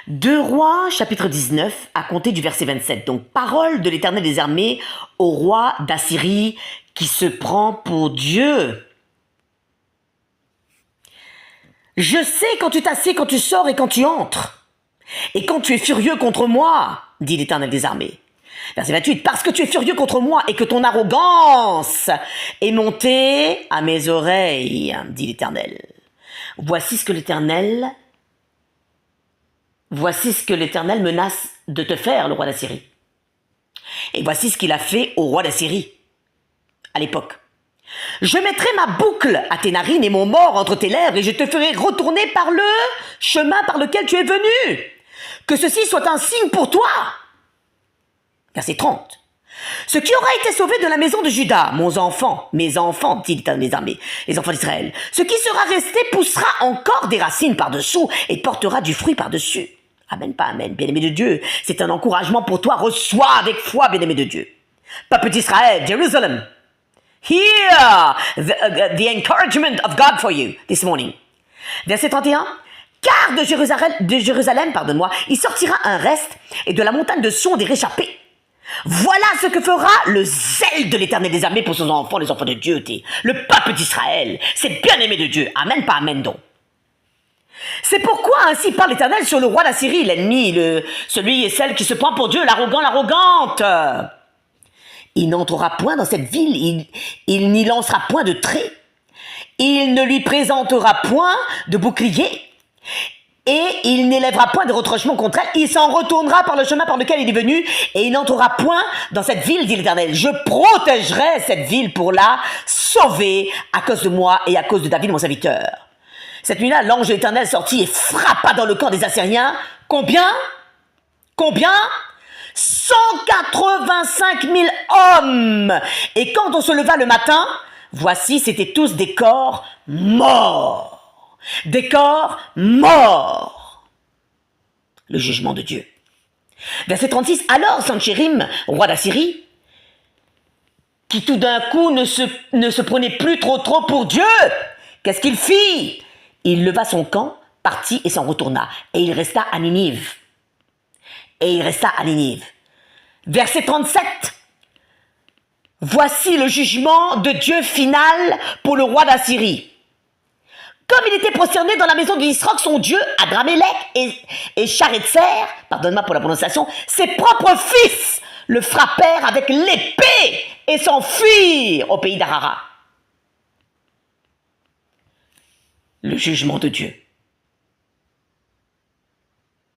2 Rois, chapitre 19, à compter du verset 27. Donc, parole de l'Éternel des armées au roi d'Assyrie qui se prend pour Dieu. Je sais quand tu t'assieds, quand tu sors et quand tu entres. Et quand tu es furieux contre moi, dit l'Éternel des armées. Verset 28, parce que tu es furieux contre moi et que ton arrogance est montée à mes oreilles, dit l'Éternel. Voici ce que l'Éternel menace de te faire, le roi d'Assyrie. Et voici ce qu'il a fait au roi d'Assyrie, à l'époque. Je mettrai ma boucle à tes narines et mon mors entre tes lèvres et je te ferai retourner par le chemin par lequel tu es venu. Que ceci soit un signe pour toi. Verset 30. Ce qui aura été sauvé de la maison de Juda, mes enfants, dit l'Éternel des armées, les enfants d'Israël, ce qui sera resté poussera encore des racines par-dessous et portera du fruit par-dessus. Amen, pas amen, bien-aimé de Dieu. C'est un encouragement pour toi. Reçois avec foi, bien-aimé de Dieu. Peuple d'Israël, Jerusalem. Hear the encouragement of God for you this morning. Verset 31. Car de Jérusalem, il sortira un reste et de la montagne de Sion des réchappés. Voilà ce que fera le zèle de l'Éternel des armées pour ses enfants, les enfants de Dieu, le peuple d'Israël. C'est bien-aimé de Dieu. Amen, pas amen donc. C'est pourquoi ainsi parle l'Éternel sur le roi d'Assyrie, l'ennemi, celui et celle qui se prend pour Dieu, l'arrogant, l'arrogante. Il n'entrera point dans cette ville, il n'y lancera point de trait, il ne lui présentera point de bouclier, et il n'élèvera point de retranchement contre elle, il s'en retournera par le chemin par lequel il est venu, et il n'entrera point dans cette ville, dit l'Éternel. Je protégerai cette ville pour la sauver à cause de moi et à cause de David, mon serviteur. Cette nuit-là, l'ange de l'Éternel sortit et frappa dans le camp des Assyriens. Combien 185 000 hommes. Et quand on se leva le matin, voici, c'étaient tous des corps morts. Des corps morts. Le jugement de Dieu. Verset 36. Alors Sanchérib, roi d'Assyrie, qui tout d'un coup ne se prenait plus trop pour Dieu, qu'est-ce qu'il fit? Il leva son camp, partit et s'en retourna. Et il resta à Ninive. Verset 37. Voici le jugement de Dieu final pour le roi d'Assyrie. Comme il était prosterné dans la maison de Nisroch, son dieu, Adramélec et Charetzer, pardonne-moi pour la prononciation, ses propres fils le frappèrent avec l'épée et s'enfuirent au pays d'Arara. Le jugement de Dieu.